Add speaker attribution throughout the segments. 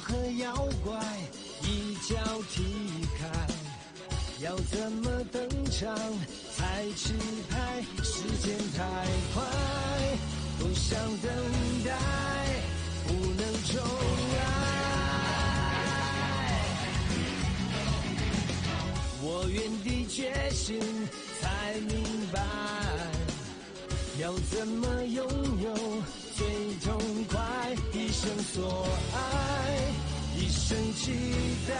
Speaker 1: 和妖怪一脚踢开，要怎么登场才吃牌？时间太快，不想等待，不能重来。我原地觉醒，才明白要怎么拥有最痛快。一生所爱，一生期待，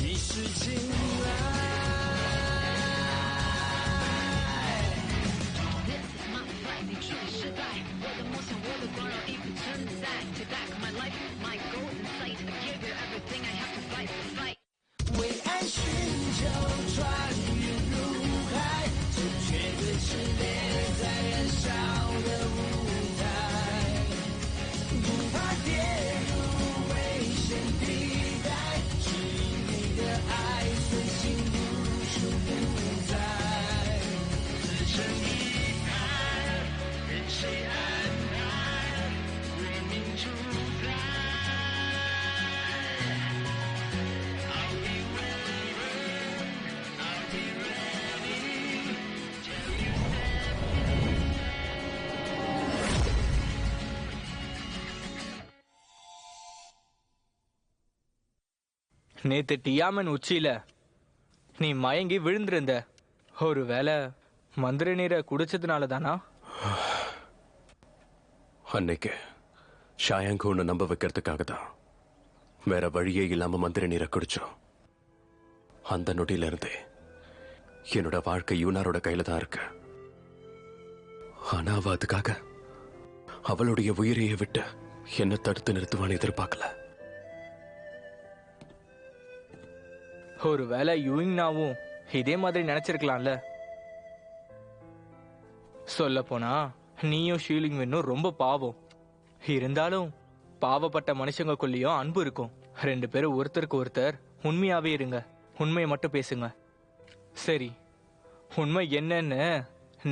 Speaker 1: 一世情爱。This is my fight， 你处理失败，我的梦想，我的光荣已不存在。Take back my life, my golden sight. I give you everything, I have to fight the fight。为爱寻求穿越入海，正确的炽烈在燃烧的舞台，不怕跌入危险地带，是你的爱随心无处不在。自成一派，任谁安排，为民主宰。நேத்து டியாமன் உச்சியில நீ மயங்கி விழுந்திருந்த. ஒருவேளை மந்திர நீரை குடிச்சதுனால தானா?
Speaker 2: அன்னைக்கு ஷாயாங்க ஒன்று நம்ப வைக்கிறதுக்காக தான் வேற வழியே இல்லாம மந்திர நீரை குடிச்சோம். அந்த நொடியில இருந்தே என்னோட வாழ்க்கை யூனாரோட கையில தான் இருக்கு. ஆனா அவ அதுக்காக அவளுடைய உயிரையே விட்டு என்ன தடுத்து நிறுத்துவான்னு எதிர்பார்க்கல.
Speaker 1: ஒருவேளை யூயிங்னாவும் இதே மாதிரி நினைச்சிருக்கலாம்ல. சொல்ல போனா நீயும் ஷீலிங்வின்னும் ரொம்ப பாவம். இருந்தாலும் பாவப்பட்ட மனுஷங்களுக்குள்ளேயும் அன்பு இருக்கும். 2 பேரும் ஒருத்தருக்கு ஒருத்தர் உண்மையாவே இருங்க. உண்மையை மட்டும் பேசுங்க. சரி, உண்மை என்னன்னு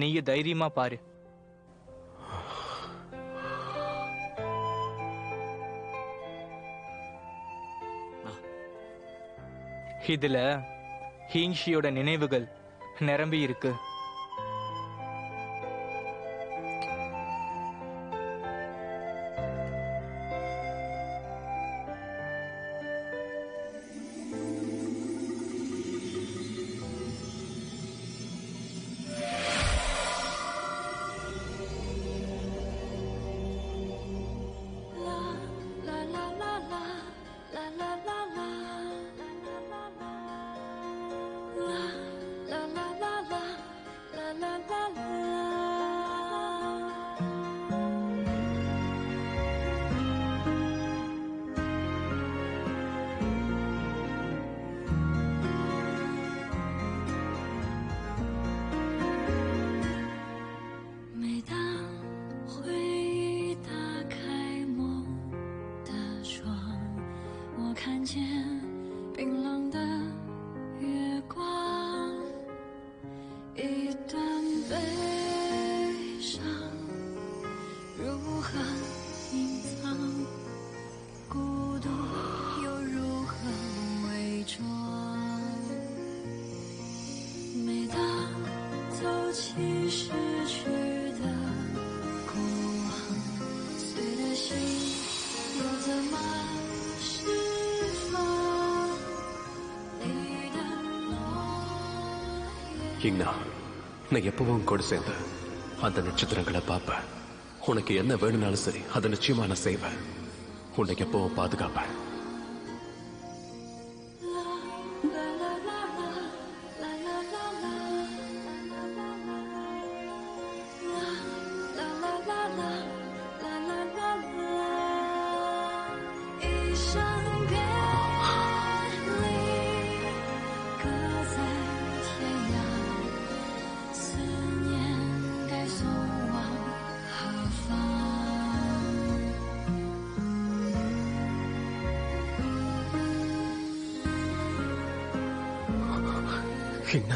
Speaker 1: நீயும் தைரியமா பாரு. இதுல ஹீங்ஷியோட நினைவுகள் நிரம்பி இருக்கு.
Speaker 2: இங்னா, நான் எப்பவும் கூட சேர்ந்து அந்த நட்சத்திரங்களை பார்ப்பேன். உனக்கு என்ன வேணும்னாலும் சரி, அதை நிச்சயமா நான் செய்வேன். உன்னை எப்பவும் பாதுகாப்பேன். என்ன？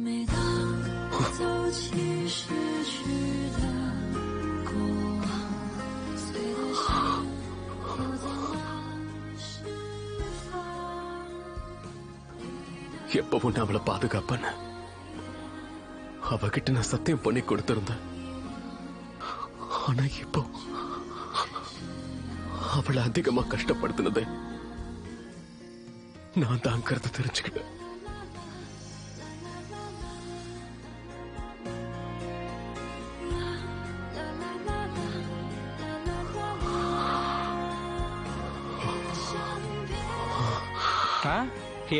Speaker 1: 每当走起失去。
Speaker 2: எப்பவும் நான் அவளை பாதுகாப்பேன்னு அவகிட்ட நான் சத்தியம் பண்ணி கொடுத்திருந்தேன். ஆனா இப்போ அவளை அதிகமா கஷ்டப்படுத்தினது நான் தாங்கிறத தெரிஞ்சுக்கிட்டேன்.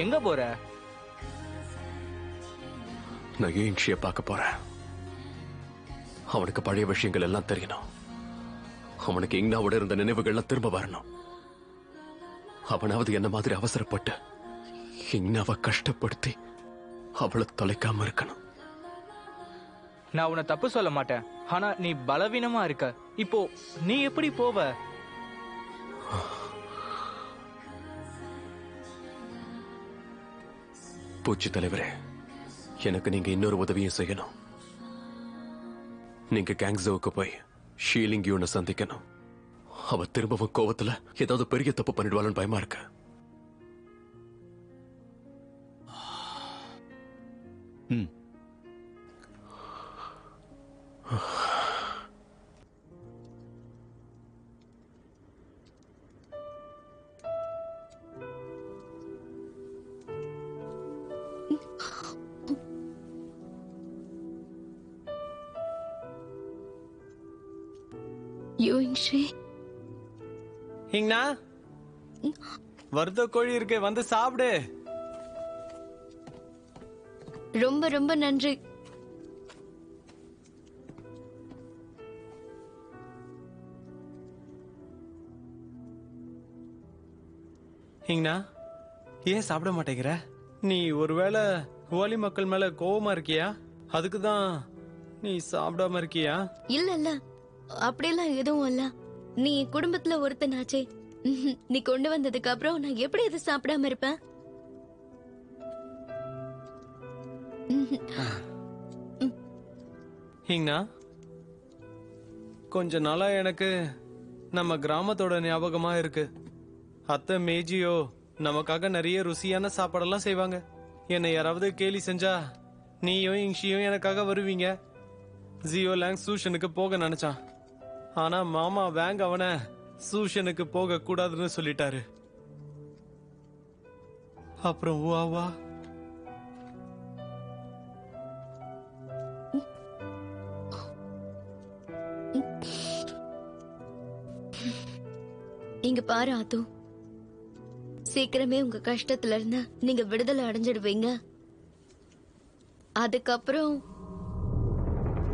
Speaker 3: எங்க போற?
Speaker 2: நான் யூயிங்ஷியை பார்க்க போறேன். அவனுக்கு பழைய விஷயங்கள் எல்லாம் தெரியணும். அவனுக்கு இங்னாவோட இருந்த நினைவுகள்லாம் திரும்ப வரணும். அவனாவது என்ன மாதிரி அவசரப்பட்டு இங்னாவை கஷ்டப்படுத்தி அவளை தொலைக்காம இருக்கணும்.
Speaker 3: நான் உன்னை தப்பு சொல்ல மாட்டேன். ஆனா நீ பலவீனமா இருக்க. இப்போ நீ எப்படி போவ?
Speaker 2: பூச்சி தலைவரே, எனக்கு நீங்க இன்னொரு உதவியும் செய்யணும். நீங்க கேங்ஸோவுக்கு போய் ஷீலிங் யூனை சந்திக்கணும். அவ திரும்பவும் கோவத்துல ஏதாவது பெரிய தப்பு பண்ணிடுவாள்னு பயமா இருக்கு.
Speaker 4: யூயிங்ஷி,
Speaker 5: இங்கண்ணா வறுத்த கோழி இருக்கு, வந்து சாப்பிடு.
Speaker 4: ரொம்ப ரொம்ப நன்றி.
Speaker 5: இங்கண்ணா ஏன் சாப்பிட மாட்டேங்கிற? நீ ஒருவேளை ஓலி மக்கள் மேல கோவமா இருக்கியா? அதுக்குதான் நீ சாப்பிடாம இருக்கியா?
Speaker 4: இல்ல இல்ல, அப்படியெல்லாம் எதுவும் இல்ல. நீ குடும்பத்துல ஒருத்தனாச்சே. நீ கொண்டு வந்ததுக்கு அப்புறம் நான் எப்படி எது சாப்பிடாம இருப்பேன்?
Speaker 5: இங்கண்ணா கொஞ்ச நாளா எனக்கு நம்ம கிராமத்தோட ஞாபகமா இருக்கு. அத்தை மேஜியோ நமக்காக நிறைய ருசியான சாப்பாடெல்லாம் செய்வாங்க. என்னை யாராவது கேலி செஞ்சா நீயும் இங்ஷியும் எனக்காக வருவீங்க. ஜியோ லேங் சூஷனுக்கு போக நினைச்சான். ஆனா மாமா வேங் அவனை சூஷனுக்கு போக கூடாதுன்னு சொல்லிட்டாரு. அப்புறம் வா வா
Speaker 4: இங்க பாரு ஆத்து, சீக்கிரமே உங்க கஷ்டத்துல இருந்து நீங்க விடுதலை அடைஞ்சிடுவீங்க. அதுக்கப்புறம்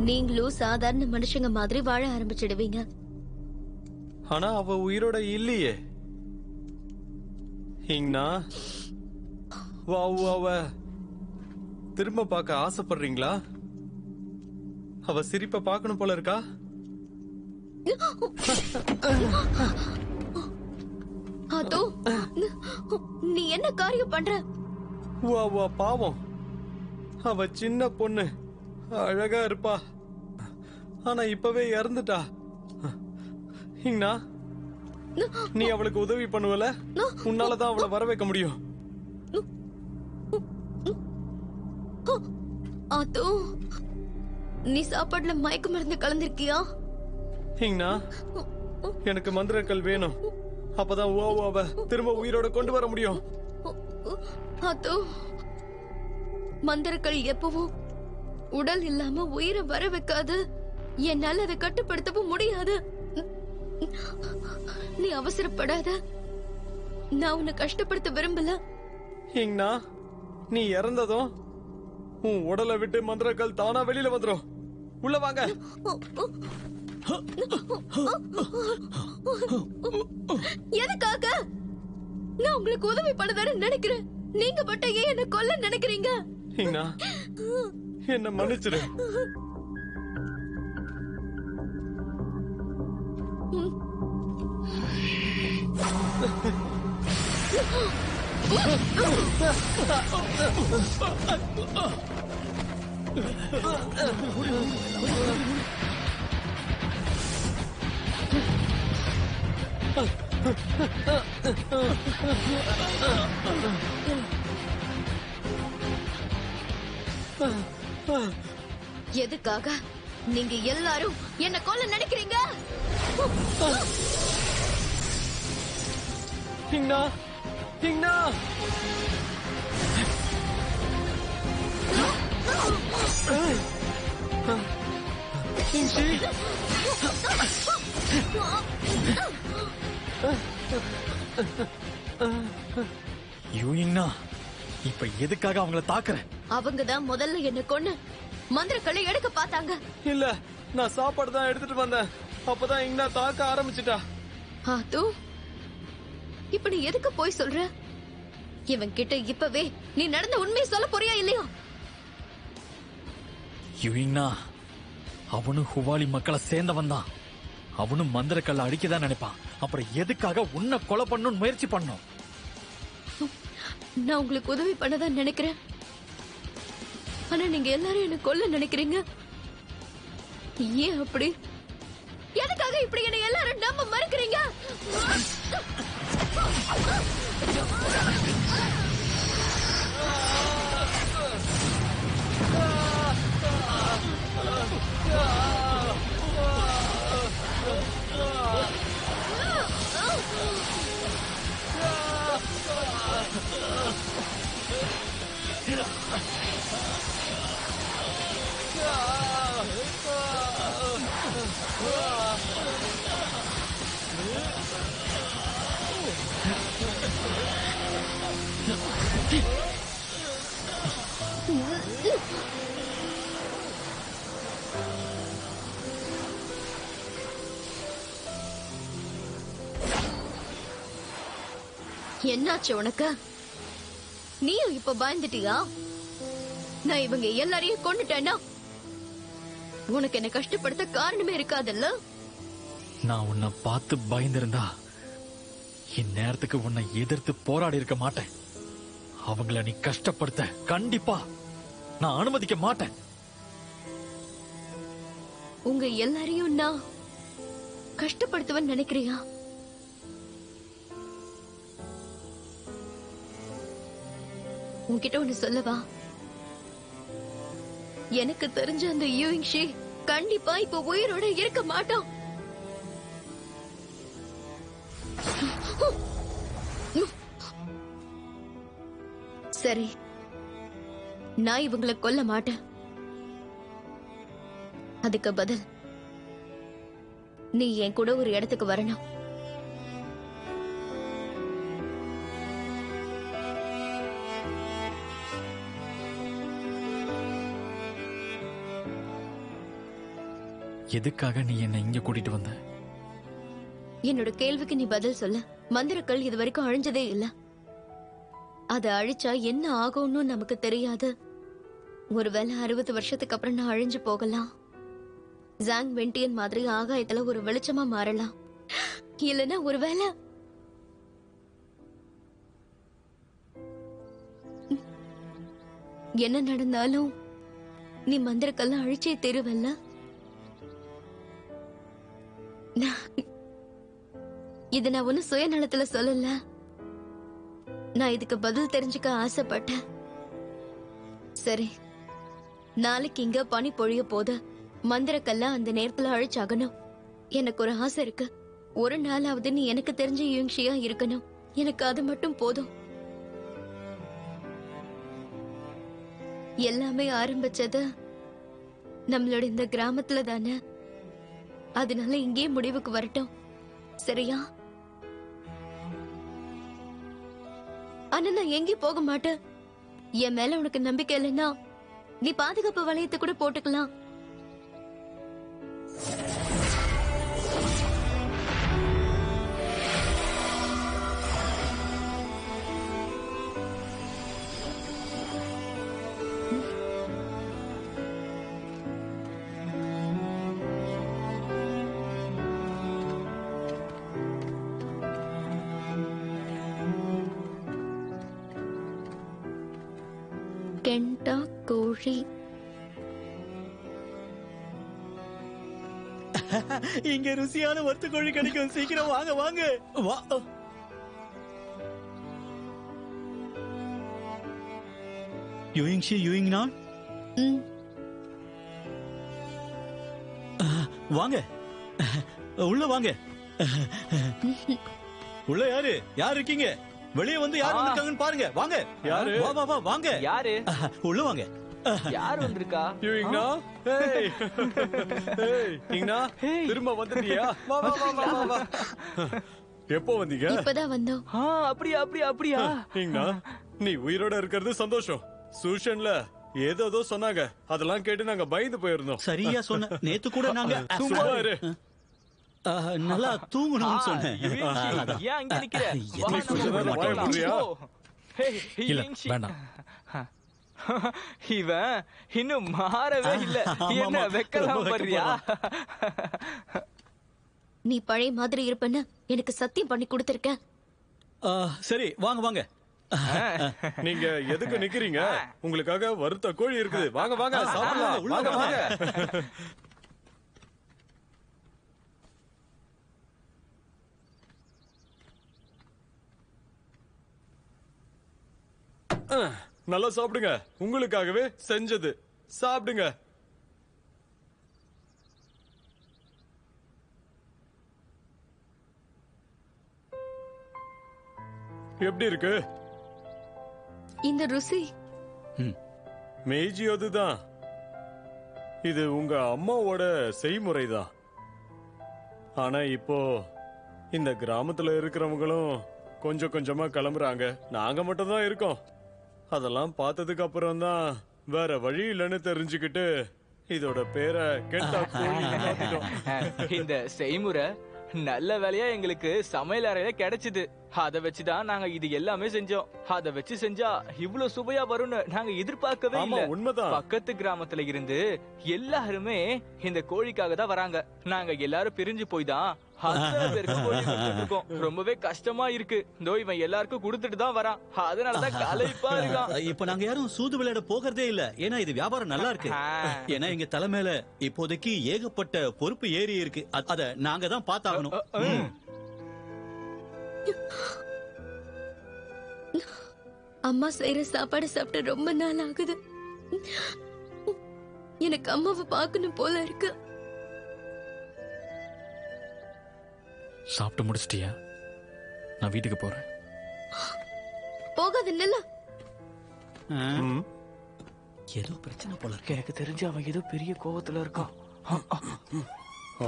Speaker 4: நீங்களும் சாதாரண மனுஷங்க மாதிரி வாழ ஆரம்பிச்சிடுவீங்க.
Speaker 5: ஆனா அவ உயிரோட இல்லையே. இங்கண்ணா அவ திரும்ப பார்க்க ஆசைப்படுறீங்களா? அவ சிரிப்ப பார்க்கணும் போல இருக்கா?
Speaker 4: ஆத்து, நீ என்ன காரியம் பண்ற?
Speaker 5: பாவம், அவ சின்ன பொண்ணு, அழகா இருப்பா. ஆனா இப்பவே இறந்துட்டா. இங்கண்ணா நீ அவளுக்கு உதவி பண்ணுவல, உன்னாலதான் அவளை வர வைக்க முடியும்.
Speaker 4: ஆத்து, நீ சாப்பாடுல மயக்க மருந்து கலந்திருக்கியா?
Speaker 5: இங்கண்ணா எனக்கு மந்திரக்கல் வேணும். அப்பதான் அவ திரும்ப உயிரோட கொண்டு வர முடியும்.
Speaker 4: ஆத்து, மந்திரக்கள் எப்பவும் உடல் இல்லாம உயிரை வர வைக்காது. என்னால அதை கட்டுப்படுத்தவும் முடியாது. நீ அவசரப்படாத. நான் உன்னை கஷ்டப்படுத்த விரும்பல.
Speaker 5: இங்கண்ணா நீ இறந்ததும் உன் உடலை விட்டு மந்திரக்கல் தானா வெளியில வந்துரும். உள்ள வாங்க.
Speaker 4: எதுக்காக? நான் உங்களுக்கு உதவி பண்ணதானே நினைக்கிறேன். நீங்க மட்டும் ஏன் என்ன கொல்ல நினைக்கிறீங்க?
Speaker 5: இங்கண்ணா என்ன மன்னிச்சிரு.
Speaker 4: எதுக்காக நீங்க எல்லாரும் என்ன கொல்ல நினைக்கிறீங்க?
Speaker 5: ஹிங்னா ஹிங்னா இன்ஷி
Speaker 6: யூயிங்னா இப்ப எதுக்காக அவங்கள தாக்குற?
Speaker 4: அவங்க தான் முதல்ல என்ன கொன்னு மந்திரக்கல்லை எடுக்க பார்த்தாங்க.
Speaker 5: இல்ல, நான் சாப்பாடு தான் எடுத்துட்டு வந்தேன். அப்பதான் இங்னா தாக்க ஆரம்பிச்சிட்டா.
Speaker 4: ஆத்து, இப்ப நீ எதுக்கு போய் சொல்ற? இவன் கிட்ட இப்பவே நீ நடந்த உண்மையை சொல்ல போறியா இல்லையா?
Speaker 6: யூயிங்னா அவனும் ஹுவாலி மக்களை சேர்ந்தவன் தான். அவனும் மந்திரக்கல்ல அடிக்கதான் நினைப்பான். அப்புறம் எதுக்காக உன்னை கொலை பண்ணணும்னு முயற்சி பண்ணும்?
Speaker 4: நான் உங்களுக்கு உதவி பண்ணதான் நினைக்கிறேன். ஆனா நீங்க எல்லாரும் என்ன கொல்ல நினைக்கிறீங்க. ஏன் அப்படி? எதுக்காக இப்படி என்ன எல்லாரும் நம்ப மறுக்கிறீங்க? என்னாச்சு உனக்கு? நீயும் இப்ப பயந்துட்டியா? நான் இவங்க எல்லாரையும் கொண்டுட்டேன்னா உனக்கு என்ன கஷ்டப்படுத்த காரணமே இருக்காதுல்ல?
Speaker 6: நான் உன்னை பார்த்து பயந்திருந்தா இந்நேரத்துக்கு உன்னை எதிர்த்து போராடி இருக்க மாட்டேன். அவங்கள நீ கஷ்டப்படுத்த கண்டிப்பா நான் அனுமதிக்க மாட்டேன்.
Speaker 4: உங்க எல்லாரையும் நான் கஷ்டப்படுத்துவேன்னு நினைக்கிறியா? உன்கிட்ட ஒண்ணு சொல்லவா? எனக்கு தெரிஞ்ச அந்த யூயிங்ஷி கண்டிப்பா இப்ப உயிரோட இருக்க மாட்டான். சரி, நான் இவங்களை கொல்ல மாட்டேன். அதுக்கு பதில் நீ என் கூட ஒரு இடத்துக்கு வரணும்.
Speaker 6: எதுக்காக நீ என்னை இங்க கூட்டிட்டு வந்த?
Speaker 4: என்னோட கேள்விக்கு நீ பதில் சொல்ல. மந்திரக்கல் இது வரைக்கும் அழிஞ்சதே இல்ல. அதை அழிச்சா என்ன ஆகும்னு நமக்கு தெரியாது. ஒருவேளை 60 வருஷத்துக்கு அப்புறம் நான் அழிஞ்சு போகலாம். ஜாங் வெண்டியன் மாதிரி ஆகாயத்துல ஒரு வெளிச்சமா மாறலாம். இல்லனா ஒருவேளை என்ன நடந்தாலும் நீ மந்திரக்கல்ல அழிச்சே தெருவல்ல. இது நான் ஒன்னும் சுயநலத்துல சொல்லல. நான் இதுக்கு பதில் தெரிஞ்சுக்க ஆசைப்பட்டேன். சரி, நாளைக்கு இங்க பனி பொழிய போது மந்திரக்கல்ல அந்த நேரத்துல அழிச்சாகணும். எனக்கு ஒரு ஆசை இருக்கு. ஒரு நாளாவது நீ எனக்கு தெரிஞ்ச யூங்ஷியா இருக்கணும். எனக்கு அது மட்டும் போதும். எல்லாமே ஆரம்பிச்சது நம்மளோட இந்த கிராமத்துல தானே. அதனால இங்கே முடிவுக்கு வரட்டும், சரியா? ஆனா நான் எங்கேயும் போக மாட்டேன். என் மேல உனக்கு நம்பிக்கை இல்லைன்னா நீ பாதுகாப்பு வளையத்தை கூட போட்டுக்கலாம். கெண்டா கோழி.
Speaker 6: இங்க ருசியான வறுத்த கோழி கிடைக்கும். சீக்கிரம் வாங்க வாங்க. வா.
Speaker 7: யூயிங்ஷி யூயிங்னா
Speaker 4: ம்.
Speaker 7: வாங்க, உள்ள வாங்க. உள்ள யாரு யார் இருக்கீங்க? வெளியே வந்து யார் வந்திருக்காங்கன்னு பாருங்க. வாங்க.
Speaker 5: யாரு?
Speaker 7: வா வா வா வாங்க.
Speaker 3: யாரு
Speaker 7: உள்ள வாங்க.
Speaker 3: யார் வந்திருக்கா?
Speaker 5: இங்னா ஏய் ஏய் இங்னா திரும்ப வந்துட்டியா? வா வா வா வா வா. எப்போ வந்தீங்க?
Speaker 4: இப்பதான் வந்தோம்.
Speaker 3: அப்படியா அப்படியா அப்படியா?
Speaker 5: இங்னா நீ உயிரோட இருக்கிறது சந்தோஷம். சூஷன்ல ஏதோ சொன்னாங்க, அதெல்லாம் கேட்டு நாங்க பயந்து போயிருந்தோம்.
Speaker 7: சரியா சொன்ன. நேத்து கூட நாங்க
Speaker 5: சும்மா இரு.
Speaker 7: நல்லா தூங்கணும்னு சொன்னேன்.
Speaker 3: ஏன் அங்க நிக்கிற? வா,
Speaker 5: நீ கொஞ்ச நேரம் வாய
Speaker 3: நம்ம
Speaker 5: மூடுறியா?
Speaker 3: ஹேய்,
Speaker 6: இல்ல,
Speaker 3: இன்ஷி.
Speaker 6: வேண்டாம்.
Speaker 3: இவன் இன்னும் மாறவே இல்ல. என்ன வெக்கலாம் பண்றியா?
Speaker 4: நீ பழைய மாதிரி இருப்பேன்னு எனக்கு சத்தியம் பண்ணி கொடுத்திருக்க.
Speaker 7: சரி வாங்க வாங்க.
Speaker 5: நீங்க எதுக்கு நிக்கிறீங்க? உங்களுக்காக வறுத்த கோழி இருக்குது. வாங்க வாங்க சாப்பிடலாம்.
Speaker 7: உள்ள
Speaker 5: வாங்க வாங்க. நல்லா சாப்பிடுங்க. உங்களுக்காகவே செஞ்சது. சாப்பிடுங்க. எப்படி இருக்கு?
Speaker 4: இந்த ருசி
Speaker 5: மேஜியோது தான். இது உங்க அம்மாவோட செய்முறைதான். ஆனா இப்போ இந்த கிராமத்துல இருக்கிறவங்களும் கொஞ்சம் கொஞ்சமா கிளம்புறாங்க. நாங்க மட்டும் தான் இருக்கோம். அதெல்லாம் பார்த்ததுக்கு அப்புறம் தான் வேற வழி இல்லைன்னு தெரிஞ்சுக்கிட்டு இதோட பேரை கெட்டா கோழின்னு மாத்திட்டோம்.
Speaker 3: இந்த செய்முறை நல்ல வேலையா எங்களுக்கு சமையல் அறையில கிடைச்சது. அத வச்சுதான் நாங்க இது எல்லாமே செஞ்சோம். அத வச்சு செஞ்சா இவ்வளவு சுவையா வரும்னு நாங்க எதிர்பார்க்கவே
Speaker 5: ஆமா,
Speaker 3: இல்ல.
Speaker 5: உண்மைதான்.
Speaker 3: பக்கத்து கிராமத்துல இருந்து எல்லாருமே இந்த கோழிக்காக தான் வராங்க. நாங்க எல்லாரும் பிரிஞ்சு போய் தான் அத்தனை பேருக்கு கோழி கொடுத்துட்டு இருக்கோம். ரொம்பவே கஷ்டமா இருக்கு. இதோ இவன் எல்லாருக்கும் கொடுத்துட்டு தான் வரான். அதனாலதான் களைப்பா இருக்கான்.
Speaker 7: இப்ப நாங்க யாரும் சூது விளையாட போகிறதே இல்ல. ஏன்னா இது வியாபாரம் நல்லா இருக்கு. ஏன்னா எங்க தலைமையில இப்போதைக்கு ஏகப்பட்ட பொறுப்பு ஏறி இருக்கு. அத நாங்க தான் பார்த்தாகணும்.
Speaker 4: அம்மா செய்யற சாப்பாடு சாப்பிட்டு ரொம்ப நாள் ஆகுது. எனக்கு அம்மாவை பார்க்கணும் போல இருக்கு.
Speaker 6: சாப்பிட்டு முடிச்சிட்டியா? நான் வீட்டுக்கு போறேன்.
Speaker 4: போகாது நில்ல.
Speaker 7: ஏதோ பிரச்சனை போல இருக்கு.
Speaker 3: எனக்கு தெரிஞ்சு அவன் ஏதோ பெரிய கோவத்துல இருக்கான்.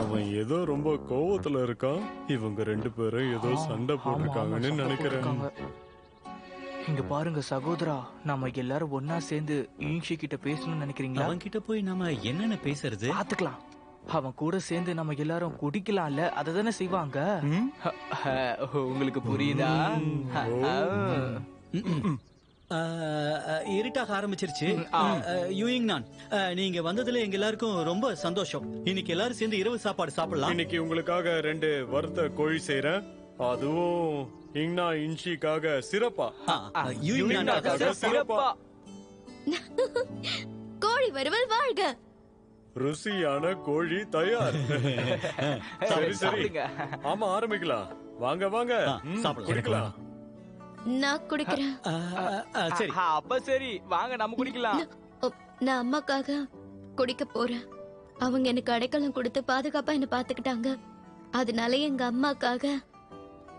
Speaker 5: அவன் ஏதோ ரொம்ப கோவத்துல இருக்கான். இவங்க ரெண்டு பேரும் ஏதோ சண்டை போட்டிருக்காங்கன்னு நினைக்கிறேன்.
Speaker 3: இங்க பாருங்க சகோதரா, நம்ம எல்லாரும் ஒன்னா சேர்ந்து ஈன்ஷி கிட்ட பேசணும்னு நினைக்கிறீங்களா?
Speaker 7: அவன் கிட்ட போய் நாம என்னென்ன பேசுறது?
Speaker 3: பாத்துக்கலாம். அவன் கூட சேர்ந்து நம்ம எல்லாரும் குடிக்கலாம்ல, அததானே செய்வாங்க. உங்களுக்கு புரியுதா?
Speaker 7: இருட்டாக ஆரம்பிச்சிருச்சு. யூயிங் நான் நீங்க வந்ததுல எங்க எல்லாருக்கும் ரொம்ப சந்தோஷம். இன்னைக்கு எல்லாரும் சேர்ந்து இரவு சாப்பாடு சாப்பிடலாம்.
Speaker 5: இன்னைக்கு உங்களுக்காக 2 வறுத்த கோழி செய்றேன். அதுவும் இங்னா இன்ஷிக்காக சிறப்பா.
Speaker 7: யூயிங் நானுக்காக
Speaker 3: சிறப்பா.
Speaker 4: கோழி வறுவல் வாழ்க.
Speaker 5: ருசியான கோழி தயார். சரி சரி.
Speaker 3: சாப்பிடுங்க.
Speaker 5: ஆமா ஆரம்பிக்கலாம். வாங்க வாங்க.
Speaker 7: சாப்பிடலாம்.
Speaker 5: குடிக்கலாம்.
Speaker 4: நான் குடிக்கிறேன்.
Speaker 7: சரி.
Speaker 3: அப்ப சரி, வாங்க நம்ம குடிக்கலாம்.
Speaker 4: நான் அம்மாக்காக குடிக்க போறேன். அவங்க எனக்கு அடைக்கலம் கொடுத்து பாதுகாப்பா என்ன பாத்துக்கிட்டாங்க. அதனால எங்க அம்மாக்காக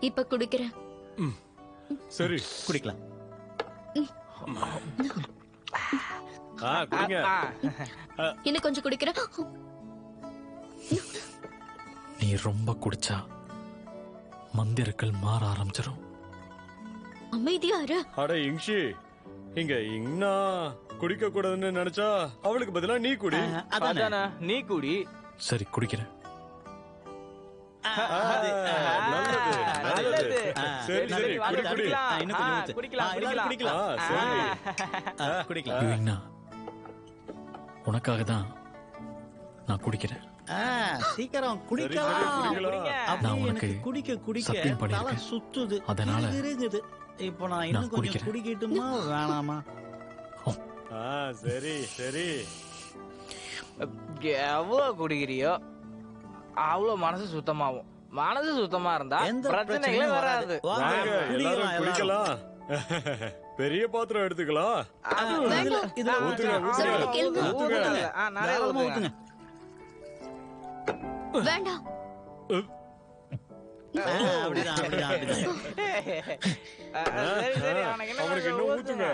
Speaker 4: இப்ப குடிக்கிறேன்.
Speaker 5: சரி
Speaker 7: குடிக்கலாம்.
Speaker 5: குடிங்க.
Speaker 4: இன்னும் கொஞ்சம் குடிக்கிறேன்.
Speaker 6: நீ ரொம்ப குடிச்சா மந்திரங்கள் மாற ஆரம்பிச்சிடும்.
Speaker 4: அமைதியா இரு.
Speaker 5: அட இங்ஷி, இங்க இங்னா குடிக்க கூடாதுன்னு நினைச்சா அவளுக்கு பதிலா நீ குடி.
Speaker 3: அதானே, நீ குடி.
Speaker 6: சரி, குடிக்கிறேன்.
Speaker 5: நல்லது நல்லது. சரி சரி குடி குடி.
Speaker 7: இன்னும் கொஞ்சம் ஊத்து.
Speaker 3: குடிக்கலாம்
Speaker 7: எல்லாரும்
Speaker 3: குடிக்கலாம்.
Speaker 7: சரி. குடிக்கலாம்.
Speaker 6: யுவிங்னா, உனக்காக தான் நான் குடிக்கிறேன்.
Speaker 7: சீக்கிரம்
Speaker 5: சரி,
Speaker 7: குடிக்கலாம்.
Speaker 5: குடிக்கலாம்.
Speaker 7: அப்படியே
Speaker 6: நான் உனக்கு
Speaker 7: எனக்கு குடிக்க குடிக்க
Speaker 6: சத்தியம்
Speaker 7: தலை
Speaker 6: பண்ணியிருக்கேன்.
Speaker 7: சுத்துது.
Speaker 6: அதனால
Speaker 7: இருக்குது. இப்போ நான் இன்னும்
Speaker 6: நான்
Speaker 7: கொஞ்சம்
Speaker 6: குடிக்கிறேன்.
Speaker 7: குடிக்கட்டுமா வேணாமா?
Speaker 5: சரி சரி.
Speaker 3: எவ்வளவு குடிக்கிறியோ அவ்வளவு மனசு சுத்தமாகும். மனசு சுத்தமா இருந்தா
Speaker 7: எந்த
Speaker 3: பிரச்சனைகளே
Speaker 7: பிரச்சனையும்
Speaker 3: வராது.
Speaker 7: வாங்க,
Speaker 5: வாங்க எல்லாரும்
Speaker 7: குடிக்கலாம் எல்லாரும்.
Speaker 5: குடிக்கலாம்.
Speaker 8: பெரிய பாத்திரம் எடுத்துக்கலாம்.
Speaker 7: இதுல
Speaker 8: ஊத்துங்க, ஊத்துங்க.
Speaker 4: சொல்றத கேளுங்க.
Speaker 8: ஊத்துங்க.
Speaker 7: தாராளமா ஊத்துங்க.
Speaker 4: வேண்டாம்.
Speaker 7: அப்படிதான் அப்படிதான் அப்படிதான்.
Speaker 8: அவனுக்கு இன்னும் ஊத்துங்க.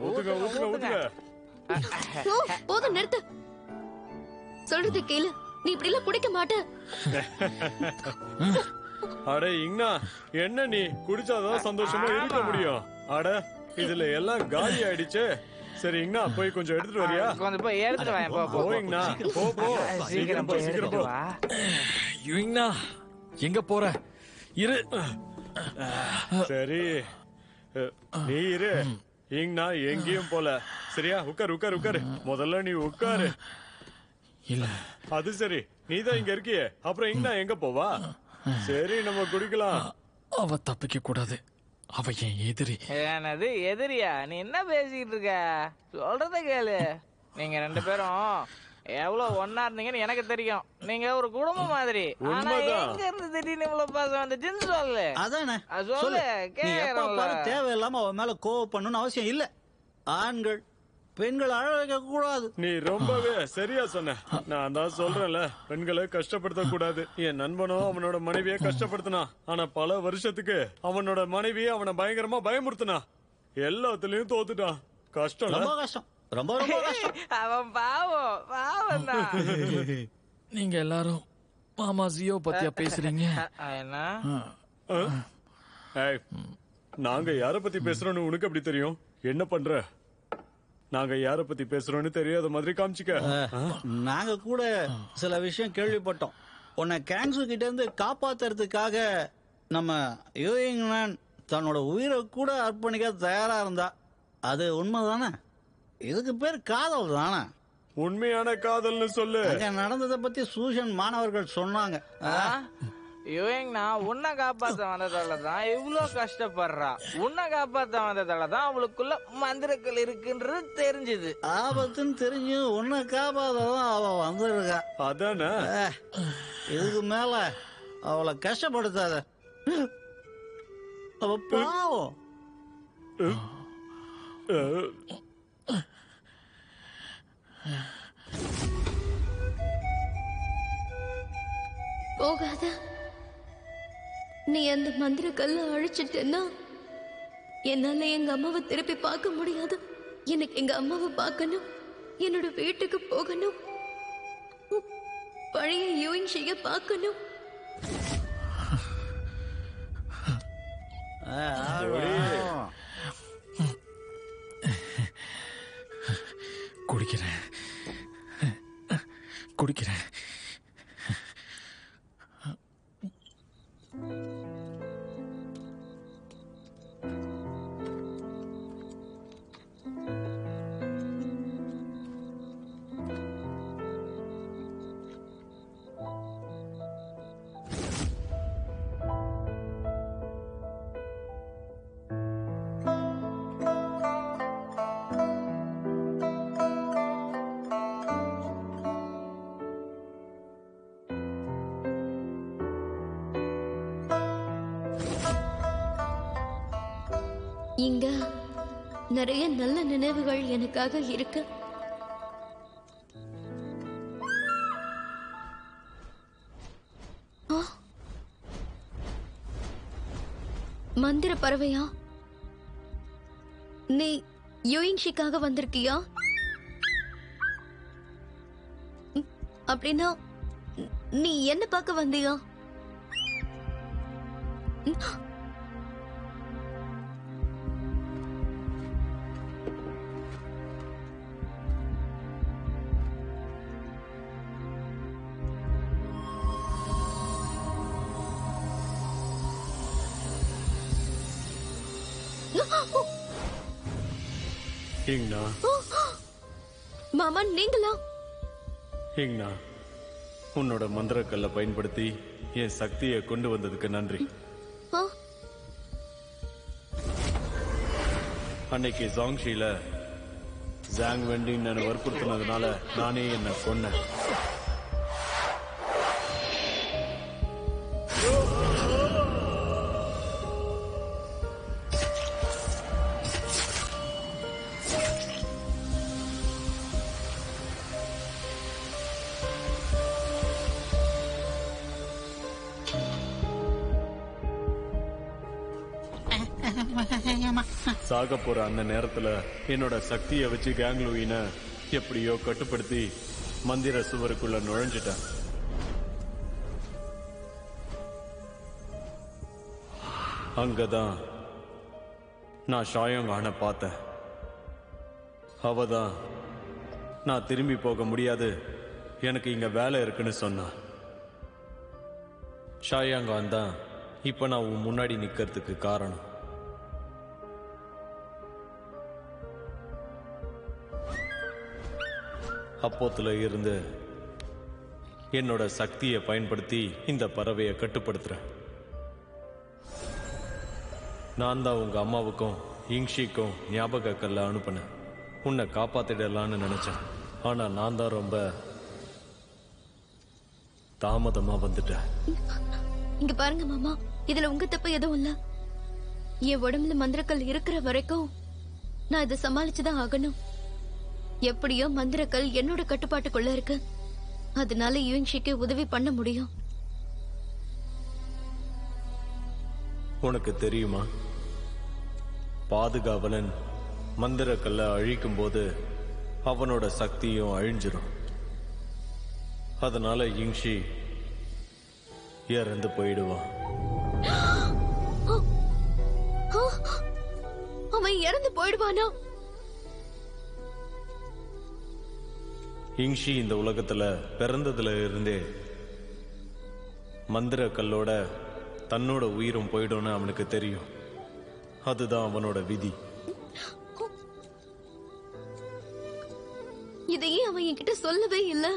Speaker 8: ஊத்துங்க, ஊத்துங்க, ஊத்துங்க.
Speaker 4: ஓ, போதும் நிறுத்து. சொல்றத கேளு. நீ இப்படி எல்லாம் குடிக்க மாட்ட.
Speaker 8: அட இங்கனா, என்ன நீ குடிச்சாதான் சந்தோஷமா இருக்க முடியும். அட இதுல எல்லாம் காலி ஆயிடுச்சு. சரி இங்கனா போய் கொஞ்சம் எடுத்துட்டு வரியா?
Speaker 3: கொஞ்சம் போய் எடுத்துட்டு வாங்க. போ போ
Speaker 8: போயிங்கண்ணா, போ போ. சீக்கிரம் போ, சீக்கிரம் போ.
Speaker 6: யுங்னா எங்க போற? இரு.
Speaker 8: சரி நீ இரு. இங்கனா எங்கேயும் போல. சரியா? உட்காரு உட்காரு உட்காரு. முதல்ல நீ உட்காரு.
Speaker 6: இல்ல
Speaker 8: அது சரி, நீதான் இங்க இருக்கியே, அப்புறம் இங்கனா எங்க போவா? சரி நம்ம குடிக்கலாம்.
Speaker 6: அவ தப்பிக்க கூடாது. அவ என் எதிரி.
Speaker 3: என்னது எதிரியா? நீ என்ன பேசிக்கிட்டு இருக்க? சொல்றத கேளு. நீங்க 2 பேரும் எவ்வளவு ஒன்னா இருந்தீங்கன்னு எனக்கு தெரியும். நீங்க ஒரு குடும்பம் மாதிரி. ஆனா
Speaker 8: உண்மைதான்.
Speaker 3: எங்க இருந்து திடீர்னு இவ்வளவு பாசம் வந்துச்சுன்னு சொல்லு.
Speaker 7: அதானே
Speaker 3: சொல்லு,
Speaker 7: சொல்லு. நீ எப்ப
Speaker 3: கேக்குறேன்ல.
Speaker 7: பாரு தேவையில்லாம அவன் மேல கோவப்படணும்னு அவசியம் இல்ல. ஆண்கள் பெண்கள் அழ வைக்க கூடாது.
Speaker 8: நீ ரொம்பவே சரியா சொன்ன. நான் தான் சொல்றேன்ல, பெண்களை கஷ்டப்படுத்த கூடாது. என் நண்பனும் அவனோட மனைவியை கஷ்டப்படுத்தினான். ஆனா பல வருஷத்துக்கு அவனோட மனைவியை அவனை பயங்கரமா பயமுறுத்தினா. எல்லாத்துலயும் தோத்துட்டான். கஷ்டம்.
Speaker 7: ரொம்ப கஷ்டம். ரொம்ப ரொம்ப கஷ்டம்.
Speaker 3: அவன் பாவம் பாவம் தான்.
Speaker 6: நீங்க எல்லாரும் மாமா ஜியோ பத்தியா பேசுறீங்க?
Speaker 3: என்ன?
Speaker 8: ஏய், நாங்க யார பத்தி பேசுறோம்னு உனக்கு எப்படி தெரியும்? என்ன பண்ற? நாங்க யார பத்தி பேசுறோம்னு தெரியாத மாதிரி காமிச்சிக்க.
Speaker 7: நாங்க கூட சில விஷயம் கேள்விப்பட்டோம். உன்னை கேங்ஸு கிட்ட இருந்து காப்பாத்துறதுக்காக நம்ம யூயிங்மேன் தன்னோட உயிரை கூட அர்ப்பணிக்க தயாரா இருந்தா. அது உண்மைதானே? இதுக்கு பேர் காதல் தானே?
Speaker 8: உண்மையான காதல்னு சொல்லு.
Speaker 7: அங்க நடந்ததை பத்தி சூஷன் மாணவர்கள் சொன்னாங்க.
Speaker 3: யுவங்னா உன்னை காப்பாத்த வந்ததால தான் இவ்வளவு கஷ்டப்படுறா. உன்னை காப்பாத்த வந்ததால தான் அவளுக்குள்ள மந்திரங்கள் இருக்குன்றது தெரிஞ்சது.
Speaker 7: ஆபத்துன்னு தெரிஞ்சு உன்னை காப்பாதான் அவ வந்திருக்கா.
Speaker 8: அதானே?
Speaker 7: இதுக்கு மேல அவளை கஷ்டப்படுத்தாத. அவ பாவம்.
Speaker 4: போகாத. நீ அந்த மந்திர கல்ல அழிச்சிட்டேன்னா என்னால எங்க அம்மாவை திருப்பி பார்க்க முடியாது. எனக்கு எங்க அம்மாவை பார்க்கணும். என்னோட வீட்டுக்கு போகணும். பழைய யூயின்ஷிய பார்க்கணும்.
Speaker 6: குடிக்கிறேன் குடிக்கிறேன்.
Speaker 4: இங்க நிறைய நல்ல நினைவுகள் எனக்காக இருக்கு. ஆ, மந்திர பறவையா? நீ யூயின்ஷிக்காக வந்திருக்கியா? அப்படின்னா நீ என்ன பார்க்க வந்தியா?
Speaker 8: இங்கனா,
Speaker 4: மாமா நீங்களா?
Speaker 8: இங்கனா, உன்னோட மந்திரக்கல்ல பயன்படுத்தி என் சக்தியை கொண்டு வந்ததுக்கு நன்றி.
Speaker 4: ஆ,
Speaker 8: அன்னைக்கு ஜாங்ஷில ஜாங் வெண்டிங் என்ன வற்புறுத்தினதுனால நானே என்ன கொன்னேன். சாக போற அந்த நேரத்துல என்னோட சக்தியை வச்சு கேங்லூயின எப்படியோ கட்டுப்படுத்தி மந்திர சுவருக்குள்ள நுழைஞ்சிட்டேன். அங்கதான் நான் ஷாயோங்கான பார்த்தேன். அவதான் நான் திரும்பி போக முடியாது, எனக்கு இங்க வேலை இருக்குன்னு சொன்னான். ஷாயாங்கான் தான் இப்ப நான் உன் முன்னாடி நிக்கிறதுக்கு காரணம். அப்போத்துல இருந்து என்னோட சக்தியை பயன்படுத்தி இந்த பறவையை கட்டுப்படுத்துறேன். நான் தான் உங்க அம்மாவுக்கும் இங்ஷிக்கும் ஞாபக கல்ல அனுப்பினேன். உன்னை காப்பாத்திடலான்னு நினைச்சேன். ஆனா நான் தான் ரொம்ப தாமதமா வந்துட்டேன்.
Speaker 4: இங்க பாருங்க மாமா, இதுல உங்க தப்பு எதுவும் இல்ல. என் உடம்புல மந்திரக்கல் இருக்கிற வரைக்கும் நான் இதை சமாளிச்சுதான் ஆகணும். எப்படியோ மந்திரக்கல் என்னோட கட்டுப்பாட்டுக்குள்ள இருக்கு. அதனால யுங்ஷிக்கு உதவி பண்ண முடியும்.
Speaker 8: உனக்கு தெரியுமா, பாதுகாவலன் மந்திரக்கல்ல அழிக்கும் போது அவனோட சக்தியும் அழிஞ்சிரும். அதனால இங்ஷி இறந்து போயிடுவான்.
Speaker 4: அவன் இறந்து போயிடுவானா?
Speaker 8: இங்ஷி இந்த உலகத்துல பிறந்ததுல இருந்தே மந்திர கல்லோட தன்னோட உயிரும் போயிடும்னு அவனுக்கு தெரியும். அதுதான் அவனோட விதி.
Speaker 4: இதையே அவன் என்கிட்ட சொல்லவே இல்ல.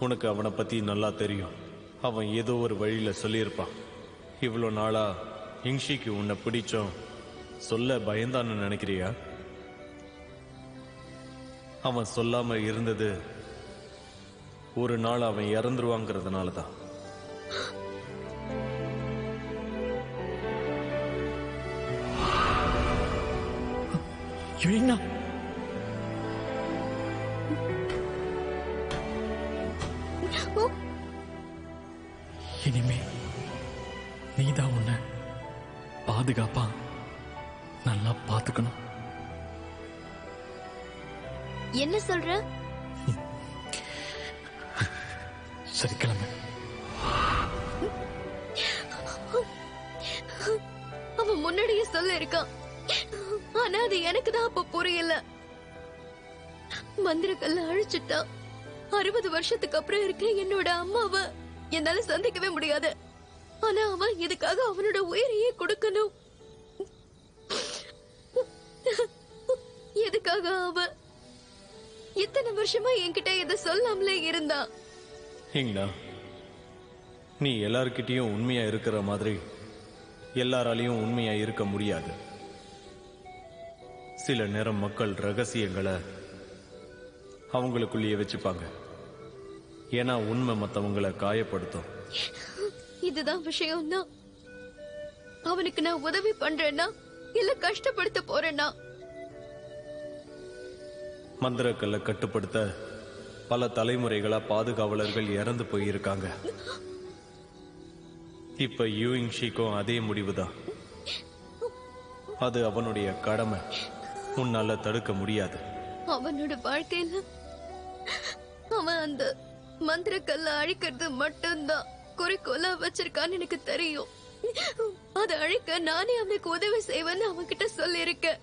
Speaker 8: உனக்கு அவனை பத்தி நல்லா தெரியும். அவன் ஏதோ ஒரு வழியில சொல்லியிருப்பான். இவ்வளவு நாளா இங்ஷிக்கு உன்னை பிடிச்சோம் சொல்ல பயந்தான்னு நினைக்கிறியா? அவன் சொல்லாம இருந்தது ஒரு நாள் அவன் இறந்துருவாங்கிறதுனாலதான்.
Speaker 6: யுயிங்னா, இனிமே நீதான் உன்னை பாதுகாப்பா நல்லா பாத்துக்கணும்.
Speaker 4: என்ன சொல்ற?
Speaker 6: சரி, கிளம்பு.
Speaker 4: அவன் முன்னாடியே சொல்ல இருக்கான். ஆனா அது எனக்கு தான் அப்ப புரியல. மந்திரக்கல்ல அழிச்சுட்டா 60 வருஷத்துக்கு அப்புறம் இருக்க என்னோட அம்மாவை என்னால சந்திக்கவே முடியாது. ஆனா அவன் இதுக்காக அவனோட உயிரையே கொடுக்கணும். எதுக்காக அவன் இத்தனை வருஷமா என்கிட்ட இதை சொல்லாமலே இருந்தா?
Speaker 8: ஹிங்னா, நீ எல்லார்கிட்டயும் உண்மையா இருக்கிற மாதிரி எல்லாராலையும் உண்மையா இருக்க முடியாது. சில நேரம் மக்கள் ரகசியங்களை அவங்களுக்குள்ளேயே வச்சுப்பாங்க. ஏன்னா உண்மை மத்தவங்களை காயப்படுத்தும்.
Speaker 4: இதுதான் விஷயம்னா அவனுக்கு நான் உதவி பண்றேன்னா இல்ல கஷ்டப்படுத்த போறேன்னா?
Speaker 8: மந்திரக்கல்ல கட்டுப்படுத்த பல தலைமுறைகளா பாதுகாவலர்கள் இறந்து போயிருக்காங்க. இப்ப யூயிங்ஷிக்கும் அதே முடிவுதான். அது அவனுடைய கடமை. உன்னால தடுக்க முடியாது.
Speaker 4: அவனோட வாழ்க்கையில அவன் அந்த மந்திரக்கல்ல அழிக்கிறது மட்டும்தான் குறிக்கோளா வச்சிருக்கான்னு எனக்கு தெரியும். அதை அழிக்க நானே அவனுக்கு உதவி செய்வேன்னு அவன்கிட்ட சொல்லிருக்கேன்.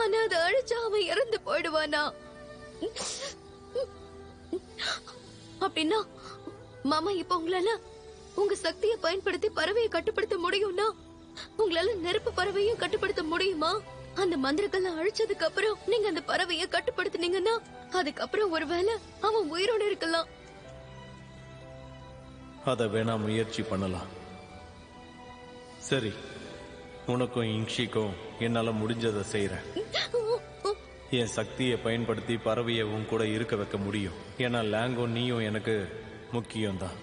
Speaker 4: ஆனா அதை அழிச்சா அவன் இறந்து போயிடுவானா? அப்படின்னா மாமா, இப்ப உங்களால உங்க சக்தியை பயன்படுத்தி பறவையை கட்டுப்படுத்த முடியும்னா உங்களால நெருப்பு பறவையும் கட்டுப்படுத்த முடியுமா? அந்த மந்திரக்கல்ல அழிச்சதுக்கு அப்புறம் நீங்க அந்த பறவையை கட்டுப்படுத்தினீங்கன்னா அதுக்கப்புறம் ஒருவேளை அவன் உயிரோட இருக்கலாம்.
Speaker 8: அத வேணா முயற்சி பண்ணலாம். சரி, உனக்கும் இங்ஷிக்கும் என்னால முடிஞ்சதை செய்யறேன். என் சக்தியை பயன்படுத்தி பறவையை உன் கூட இருக்க வைக்க முடியும். ஏன்னா லாங்கோ நீயும் எனக்கு முக்கியம்தான்.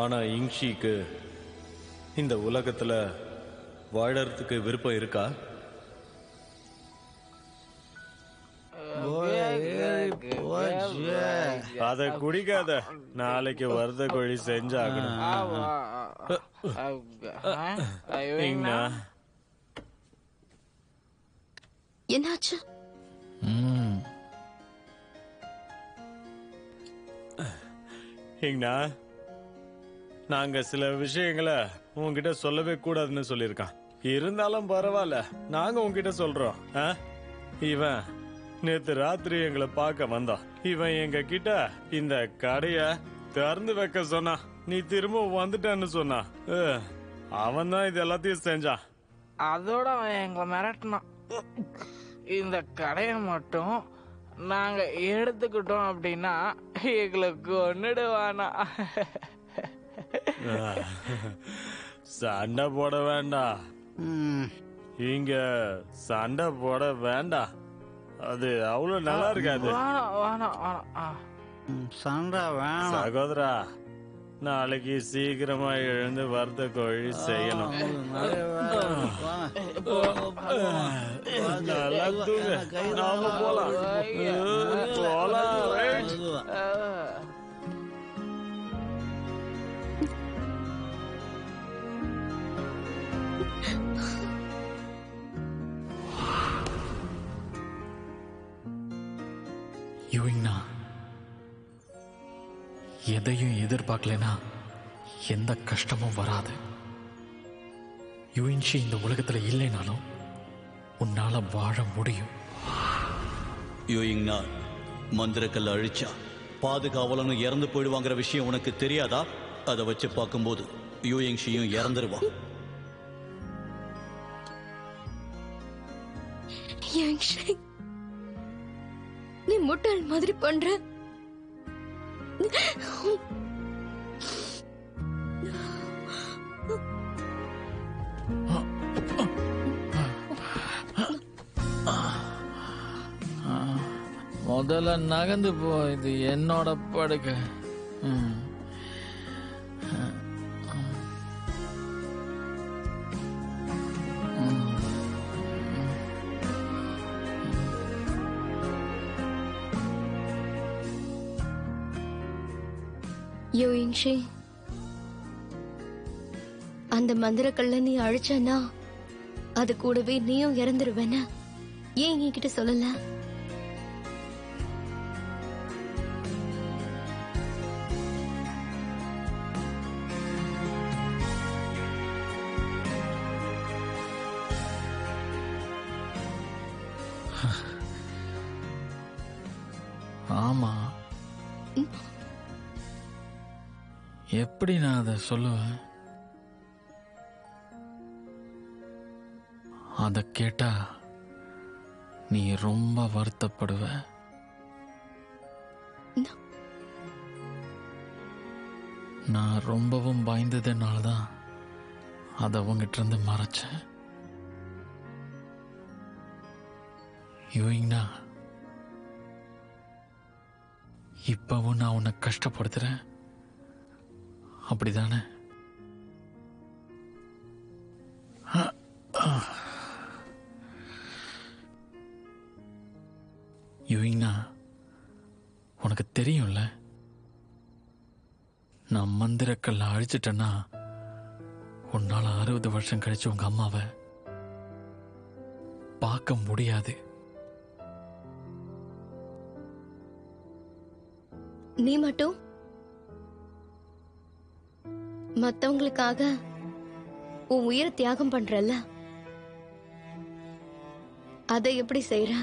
Speaker 8: ஆனா இங்ஷிக்கு இந்த உலகத்துல வாழறதுக்கு விருப்பம் இருக்கா? அத குடிக்காத, நாளைக்கு வறுத்த கோழி செஞ்சாகணும். இங்கண்ணா,
Speaker 4: என்னாச்சு?
Speaker 8: இங்கண்ணா, நாங்க சில விஷயங்களை உன்கிட்ட சொல்லவே கூடாதுன்னு சொல்லியிருக்கான். இருந்தாலும் பரவாயில்ல, நாங்க உன்கிட்ட சொல்றோம். இவன் நேத்து ராத்திரி எங்களை பார்க்க வந்தான். இவன் எங்க கிட்ட இந்த கடைய திறந்து வைக்க சொன்னான். நீ திரும்ப வந்துட்டான்னு சொன்னான். அவன் தான் இது எல்லாத்தையும் செஞ்சான்.
Speaker 3: அதோட அவன் எங்களை மிரட்டினான். இந்த கடையை மட்டும் நாங்க எடுத்துக்கிட்டோம் அப்படின்னா எங்களுக்கு கொன்னுடுவானா.
Speaker 8: சண்டை போட வேண்டாம், இங்க சண்டை போட வேண்டாம். அது அவ்வளவு நல்லா இருக்காது.
Speaker 7: சண்டை வேணாம்
Speaker 8: சகோதரா, நாளைக்கு சீக்கிரமா எழுந்து வறுத்த கோழி செய்யணும். நல்லா தூங்க, நாம போலாம். right?
Speaker 6: யூயிங்னா, எதையும் எதிர்பார்க்கலனா எந்த கஷ்டமும் வராது. யூயின்ஷி இந்த உலகத்துல இல்லைனாலும் உன்னால வாழ முடியும்.
Speaker 7: யூயிங்னா, மந்திரக்கல்ல அழிச்சா பாதுகாவலனும் இறந்து போயிடுவாங்கிற விஷயம் உனக்கு தெரியாதா? அதை வச்சு பார்க்கும்போது யூயிங்ஷியும் இறந்துருவான்.
Speaker 4: நீ முட்டாள் மாதிரி பண்ற.
Speaker 6: முதல்ல நகர்ந்து போ, இது என்னோட படுக்கை.
Speaker 4: யூயிங்ஷி, அந்த மந்திரக்கல்ல நீ அழிச்சனா அது கூடவே நீயும் இறந்துருவேன. ஏன் என்கிட்ட சொல்லல?
Speaker 6: ஆமா, எப்படி நான் அதை சொல்லுவேன்? அதை கேட்டா நீ ரொம்ப வருத்தப்படுவ. நான் ரொம்பவும் பயந்ததுனாலதான் அதை உங்ககிட்ட இருந்து மறைச்சேன். யூயிங்னா, இப்பவும் நான் உன்னை கஷ்டப்படுத்துறேன், அப்படிதானே? யூயிங்னா, உனக்கு தெரியும்ல, நான் மந்திரக்கல்ல அழிச்சிட்டேன்னா உன்னால 60 வருஷம் கழிச்சு உங்க அம்மாவை பார்க்க முடியாது.
Speaker 4: நீ மட்டும் மத்தவங்களுக்காக உன் உயிரை தியாகம் பண்றல்ல, அதை எப்படி செய்யற?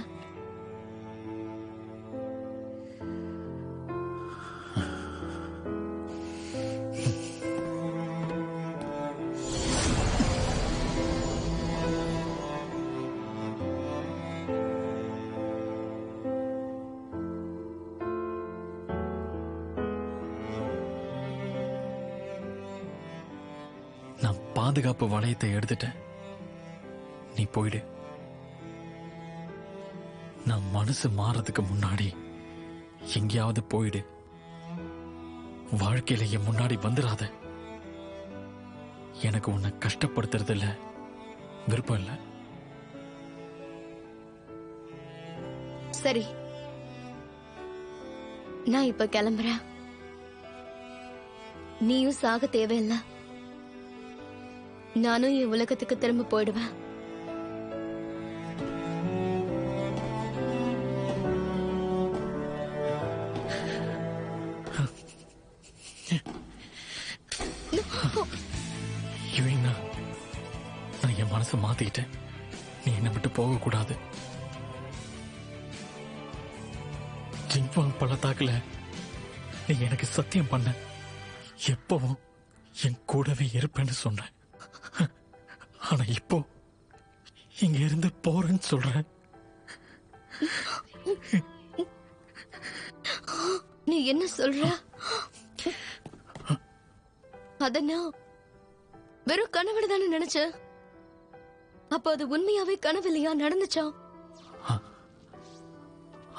Speaker 6: நான் பாதுகாப்பு வளையத்தை எடுத்துட்டேன், நீ போயிடு. நான் மனசு மாறதுக்கு முன்னாடி எங்கேயாவது போயிடு. வாழ்க்கையில என் முன்னாடி வந்துடாத. எனக்கு உன்னை கஷ்டப்படுத்துறதுல விருப்பம் இல்லை.
Speaker 4: சரி, நான் இப்ப கிளம்புறேன். நீயும் சாக தேவையில்ல. நானும் என் உலகத்துக்கு திரும்ப போயிடுவேன்.
Speaker 6: யுவினா, நான் என் மனசை மாத்திக்கிட்டேன். நீ என்னை விட்டு போக கூடாது. ஜிங்வாங் பள்ளத்தாக்குல நீ எனக்கு சத்தியம் பண்ண, எப்பவும் என் கூடவே இருப்பேன்னு சொன்ன. ஆனா இப்போ இங்க இருந்து போறேன்னு சொல்ற.
Speaker 4: நீ என்ன சொல்ற? அத நான் வெறும் கனவுல தானே நினைச்ச. அப்ப அது உண்மையாவே கனவு இல்லையா? நடந்துச்சா?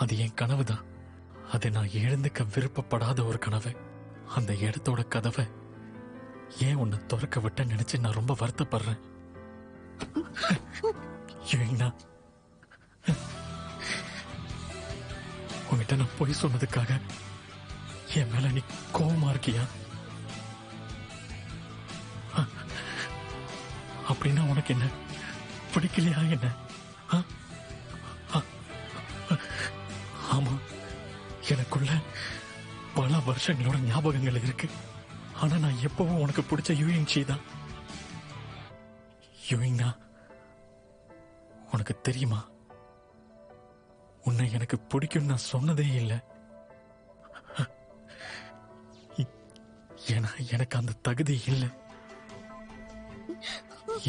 Speaker 6: அது என் கனவுதான். அது நான் எழுந்துக்க விருப்பப்படாத ஒரு கனவு. அந்த இடத்தோட கதவை ஏன் உன்னை திறக்க விட்ட நினைச்சு நான் ரொம்ப வருத்தப்படுறேன். யுவினா, உன்கிட்ட நான் பொய் சொன்னதுக்காக என் மேல நீ கோவமா இருக்கியா? அப்படின்னா உனக்கு என்ன பிடிக்கலையா என்ன? ஆமா, எனக்குள்ள பல வருஷங்களோட ஞாபகங்கள் இருக்கு. ஆனா நான் எப்பவும் உனக்கு பிடிச்ச யூயிங்ஷி தான். யூயிங்னா, உனக்கு தெரியுமா, உன்னை எனக்கு பிடிக்கும் நான் சொன்னதே இல்லை. ஏன்னா எனக்கு அந்த தகுதி இல்லை.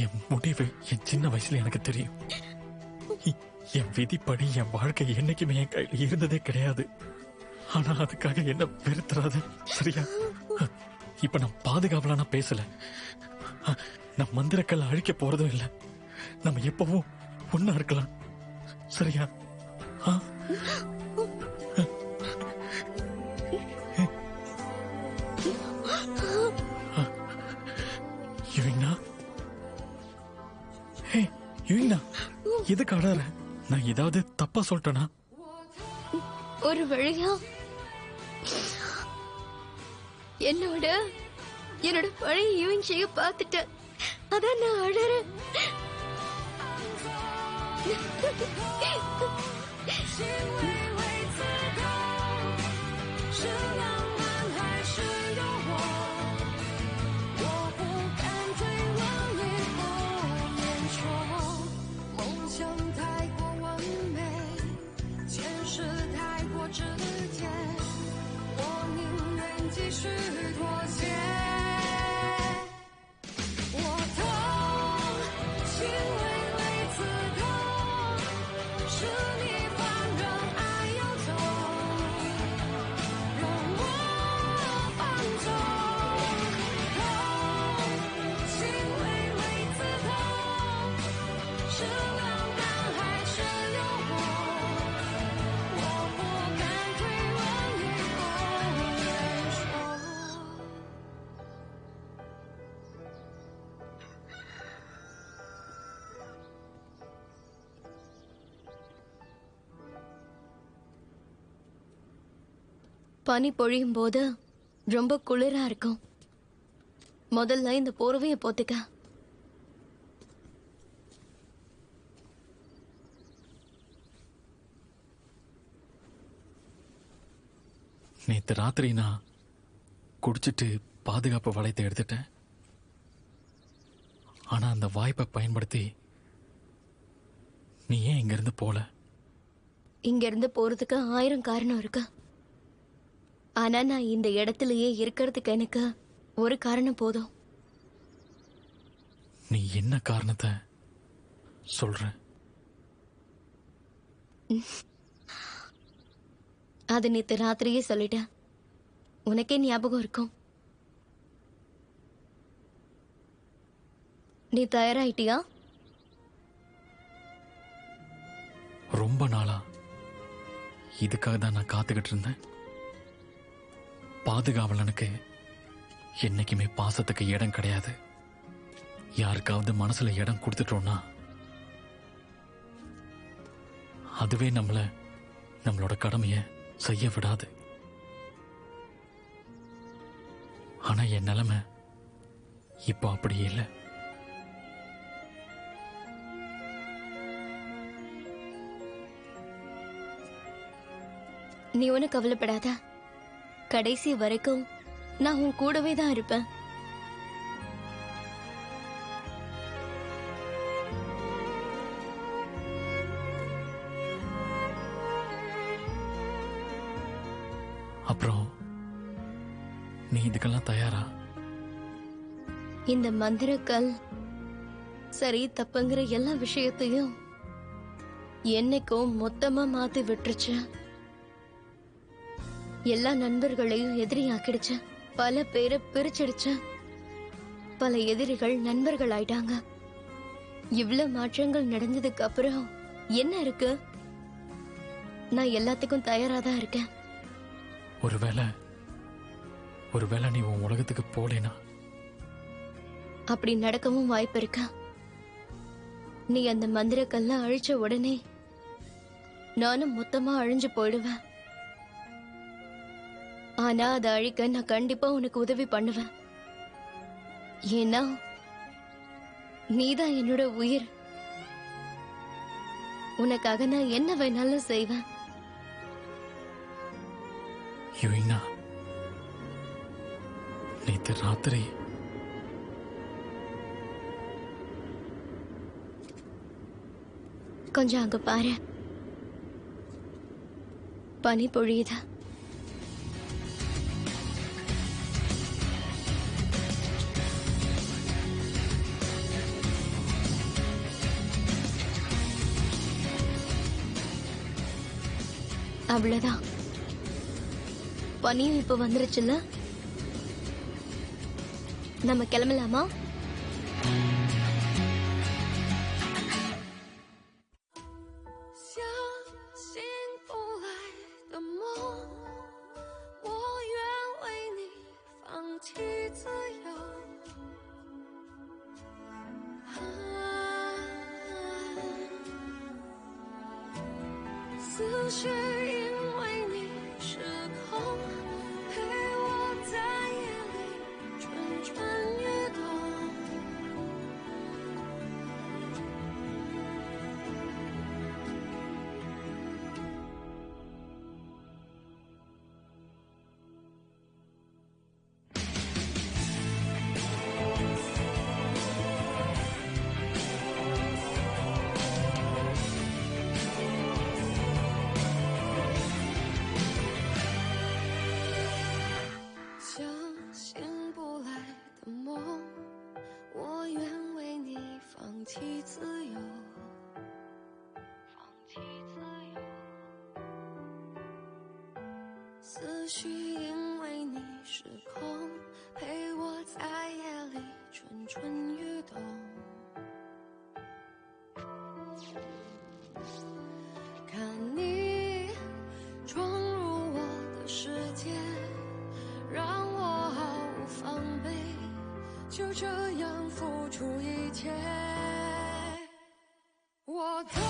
Speaker 6: என் முடிவு என் சின்ன வயசுல எனக்கு தெரியும். என் விதிப்படி என் வாழ்க்கை என்னைக்குமே என் கையில் இருந்ததே கிடையாது. ஆனா அதுக்காக என்ன வெறுத்துறாது, சரியா? இப்ப நான் பாதுகாவலா பேசல. நான் மந்திரக்கல்ல அழிக்க போறதும் இல்லை. நம்ம எப்பவும் ஒன்னா இருக்கலாம், சரியா? யுவினா, யுவினா, எதுக்கு அழற? நான் ஏதாவது தப்பா சொல்லிட்டேனா?
Speaker 4: ஒரு வழியா என்னோட பழைய யூயிங்ஷிய பார்த்துட்டேன். அதான் நான் அழறேன். பனி பொழியும் போது ரொம்ப குளிரா இருக்கும். முதல்ல இந்த போர்வைய போத்துக்க.
Speaker 6: நேத்து ராத்திரி நான் குடிச்சிட்டு பாதுகாப்பு வளையத்தை எடுத்துட்டேன். ஆனா அந்த வாய்ப்பை பயன்படுத்தி நீ ஏன் இங்க இருந்து போல?
Speaker 4: இங்க இருந்து போறதுக்கு 1000 காரணம் இருக்கு. ஆனா நான் இந்த இடத்துலயே இருக்கிறதுக்கு எனக்கு ஒரு காரணம் போதும்.
Speaker 6: நீ என்ன காரணத்தை சொல்ற?
Speaker 4: அது நேத்து ராத்திரியே சொல்லிட்டேன். உனக்கே ஞாபகம் இருக்கும். நீ தயாராயிட்டியா?
Speaker 6: ரொம்ப நாளா இதுக்காக தான் நான் காத்துக்கிட்டு இருந்தேன். பாதுகாவலனுக்கு என்னைக்குமே பாசத்துக்கு இடம் கிடையாது. யாருக்காவது மனசுல இடம் கொடுத்துட்டோம்னா அதுவே நம்மளோட கடமைய செய்ய விடாது. ஆனா என் நிலைமை இப்போ அப்படி இல்லை.
Speaker 4: நீ ஒன்னும் கவலைப்படாத. கடைசி வரைக்கும் நான் உன் கூடவே தான் இருப்பேன்.
Speaker 6: அப்புறம் நீ இதுக்கெல்லாம் தயாரா?
Speaker 4: இந்த மந்திரக்கல் சரி தப்புங்கிற எல்லா விஷயத்தையும் என்னைக்கும் மொத்தமா மாத்தி விட்டுருச்சு. எல்லா நண்பர்களையும் எதிரியாக்கிடுச்சு. பல பேரை பிரிச்சிடுச்சு. பல எதிரிகள் நண்பர்கள் ஆயிட்டாங்க. இவ்வளவு மாற்றங்கள் நடந்ததுக்கு அப்புறம் என்ன இருக்கு? நான் எல்லாத்துக்கும் தயாராதான் இருக்கேன்.
Speaker 6: ஒருவேளை நீ உன் உலகத்துக்கு போலேனா
Speaker 4: அப்படி நடக்கவும் வாய்ப்பு இருக்கா? நீ அந்த மந்திரக்கல்ல அழிச்ச உடனே நானும் மொத்தமா அழிஞ்சு போயிடுவேன். ஆனா அதை அழிக்க நான் கண்டிப்பா உனக்கு உதவி பண்ணுவேன். ஏன்னா நீதான் என்னோட உயிர். உனக்காக நான் என்ன வேணாலும் செய்வேன்.
Speaker 6: யுயினா, நேத்து ராத்திரி
Speaker 4: கொஞ்சம் அங்க பாரு, பனி பொழியுது. அவ்வளவுதான், பனியும் இப்ப வந்துருச்சுல்ல. நம்ம கிளம்பலாமா?
Speaker 1: 思绪因为你失控，陪我在夜里蠢蠢欲动。看你闯入我的世界，让我毫无防备，就这样付出一切。我痛，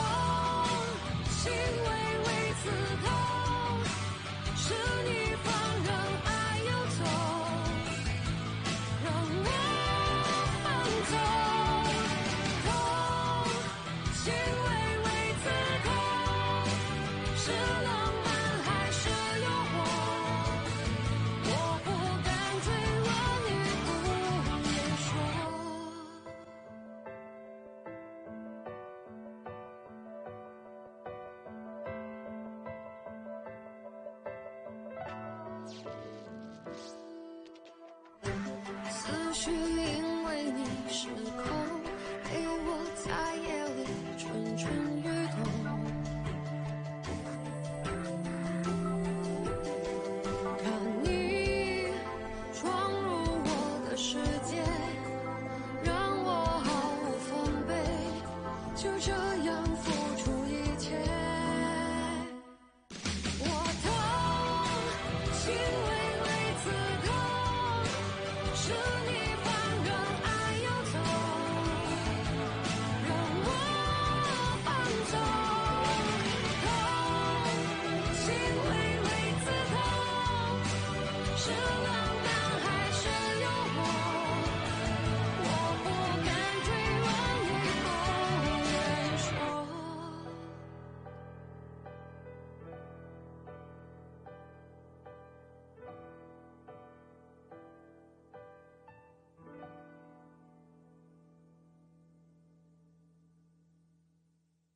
Speaker 1: 心微微刺痛，是你。